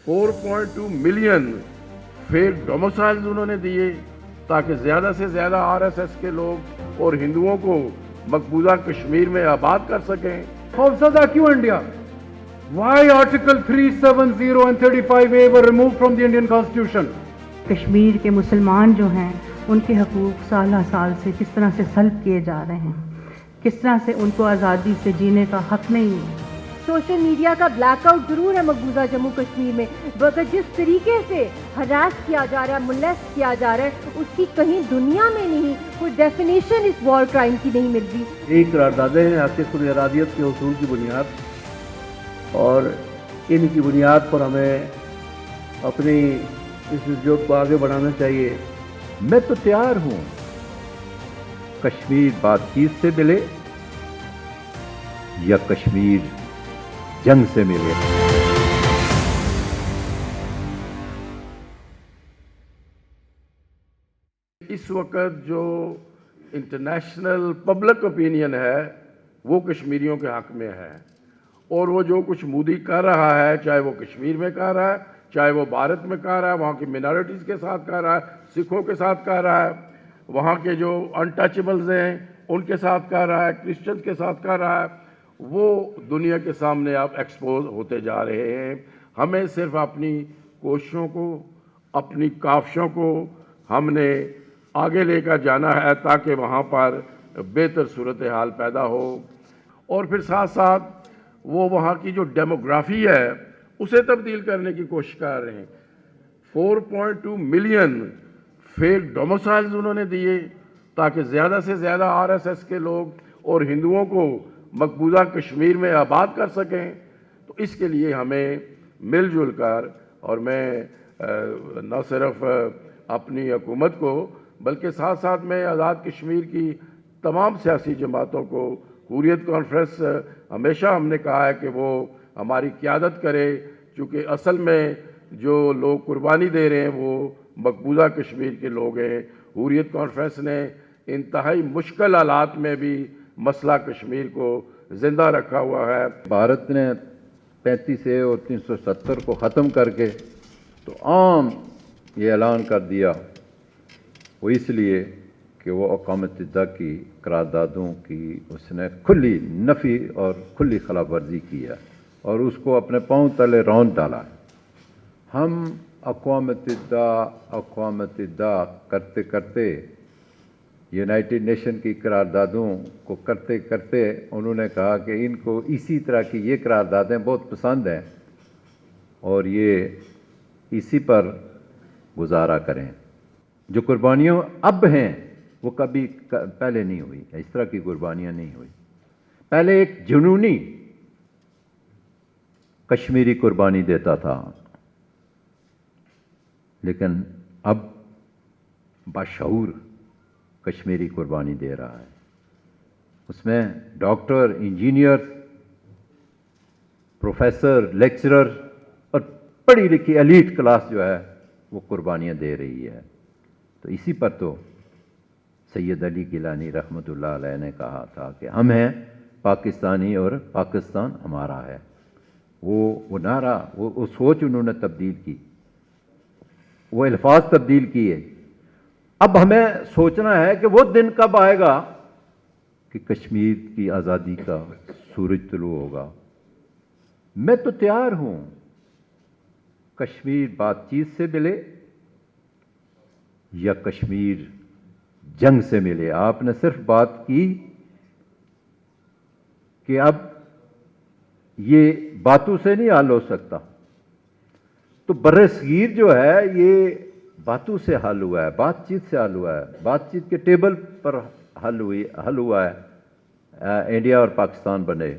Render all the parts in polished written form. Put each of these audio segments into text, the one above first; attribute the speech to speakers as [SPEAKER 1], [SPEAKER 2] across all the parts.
[SPEAKER 1] 4.2 million fake ڈومسائلز انہوں نے دیے تاکہ زیادہ سے زیادہ RSS کے لوگ اور ہندوؤں کو مقبوضہ کشمیر میں آباد کر سکیں.
[SPEAKER 2] خوفزدہ کیوں India? Why Article 370 and 35A were removed from the Indian Constitution?
[SPEAKER 3] Kashmir کے مسلمان جو ہیں ان کے حقوق سالہ سال سے کس طرح سے سلب کیے جا رہے ہیں، کس طرح سے ان کو آزادی سے جینے کا حق نہیں ہے.
[SPEAKER 4] سوشل میڈیا کا بلیک آؤٹ ضرور ہے مقبوضہ جموں کشمیر میں، مگر جس طریقے سے ہراس کیا جا رہا ہے، ملیسٹ کیا جا رہا ہے، اس کی کہیں دنیا میں نہیں کوئی ڈیفینیشن اس وار کرائم کی نہیں مل رہی.
[SPEAKER 5] ایک قراردادیں ہیں حقیقت الارادیت کے اصول کی بنیاد، اور ان کی بنیاد پر ہمیں اپنی اس جوت کو آگے بڑھانا چاہیے.
[SPEAKER 6] میں تو تیار ہوں کشمیر بات چیت سے ملے یا کشمیر جنگ سے ملے.
[SPEAKER 1] اس وقت جو انٹرنیشنل پبلک اوپینین ہے وہ کشمیریوں کے حق میں ہے، اور وہ جو کچھ مودی کر رہا ہے، چاہے وہ کشمیر میں کر رہا ہے، چاہے وہ بھارت میں کر رہا ہے، وہاں کی منارٹیز کے ساتھ کر رہا ہے، سکھوں کے ساتھ کر رہا ہے، وہاں کے جو انٹچیبلز ہیں ان کے ساتھ کر رہا ہے، کرسچنز کے ساتھ کر رہا ہے، وہ دنیا کے سامنے اب ایکسپوز ہوتے جا رہے ہیں. ہمیں صرف اپنی کوششوں کو، اپنی کاوشوں کو ہم نے آگے لے کر جانا ہے تاکہ وہاں پر بہتر صورتحال پیدا ہو. اور پھر ساتھ ساتھ وہ وہاں کی جو ڈیموگرافی ہے اسے تبدیل کرنے کی کوشش کر رہے ہیں. 4.2 ملین فیک ڈومسائلز انہوں نے دیے تاکہ زیادہ سے زیادہ RSS کے لوگ اور ہندوؤں کو مقبوضہ کشمیر میں آباد کر سکیں. تو اس کے لیے ہمیں مل جل کر، اور میں نہ صرف اپنی حکومت کو بلکہ ساتھ ساتھ میں آزاد کشمیر کی تمام سیاسی جماعتوں کو، حریت کانفرنس ہمیشہ ہم نے کہا ہے کہ وہ ہماری قیادت کرے، چونکہ اصل میں جو لوگ قربانی دے رہے ہیں وہ مقبوضہ کشمیر کے لوگ ہیں. حریت کانفرنس نے انتہائی مشکل حالات میں بھی مسئلہ کشمیر کو زندہ رکھا ہوا ہے.
[SPEAKER 6] بھارت نے 35A اور 370 کو ختم کر کے تو عام یہ اعلان کر دیا، وہ اس لیے کہ وہ اقوام متحدہ کی قراردادوں کی اس نے کھلی نفی اور کھلی خلاف ورزی کی ہے اور اس کو اپنے پاؤں تلے روند ڈالا ہے. ہم اقوام متحدہ کرتے کرتے، یونائٹڈ نیشن کی قراردادوں کو کرتے کرتے انہوں نے کہا کہ ان کو اسی طرح کی یہ قراردادیں بہت پسند ہیں اور یہ اسی پر گزارا کریں. جو قربانیاں اب ہیں وہ کبھی پہلے نہیں ہوئی، اس طرح کی قربانیاں نہیں ہوئی. پہلے ایک جنونی کشمیری قربانی دیتا تھا، لیکن اب باشعور کشمیری قربانی دے رہا ہے. اس میں ڈاکٹر، انجینئر، پروفیسر، لیکچرر اور پڑھی لکھی ایلیٹ کلاس جو ہے وہ قربانیاں دے رہی ہے. تو اسی پر تو سید علی گیلانی رحمۃ اللہ علیہ نے کہا تھا کہ ہم ہیں پاکستانی اور پاکستان ہمارا ہے. وہ نعرہ، وہ سوچ انہوں نے تبدیل کی، وہ الفاظ تبدیل کیے. اب ہمیں سوچنا ہے کہ وہ دن کب آئے گا کہ کشمیر کی آزادی کا سورج طلوع ہوگا. میں تو تیار ہوں کشمیر بات چیت سے ملے یا کشمیر جنگ سے ملے. آپ نے صرف بات کی کہ اب یہ باتوں سے نہیں حل ہو سکتا، تو بر صغیر جو ہے یہ باتوں سے حل ہوا ہے، بات چیت سے حل ہوا ہے، بات چیت کے ٹیبل پر حل ہوا ہے. انڈیا اور پاکستان بنے.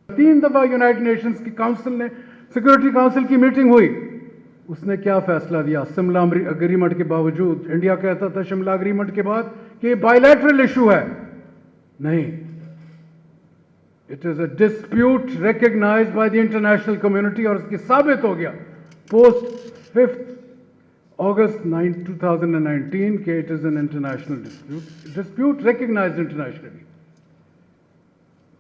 [SPEAKER 2] 3 دفعہ یونائٹڈ نیشنز کی کاؤنسل نے، سیکورٹی کاؤنسل کی میٹنگ ہوئی، اس نے کیا فیصلہ دیا؟ شملہ اگریمنٹ کے باوجود انڈیا کہتا تھا شملہ اگریمنٹ کے بعد کہ یہ بائی لیٹرل ایشو ہے. نہیں، it is a dispute recognized by the international community, اور اس کی ثابت ہو گیا پوسٹ 5 اگست 2019 کہ it is an international dispute recognized internationally.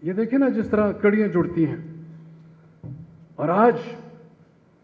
[SPEAKER 2] یہ دیکھیں نا جس طرح کڑیاں جڑتی ہیں. اور آج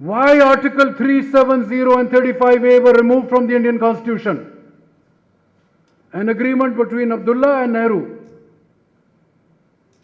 [SPEAKER 2] Why Article 370 and 35A were removed from the Indian Constitution? An agreement between Abdullah and Nehru.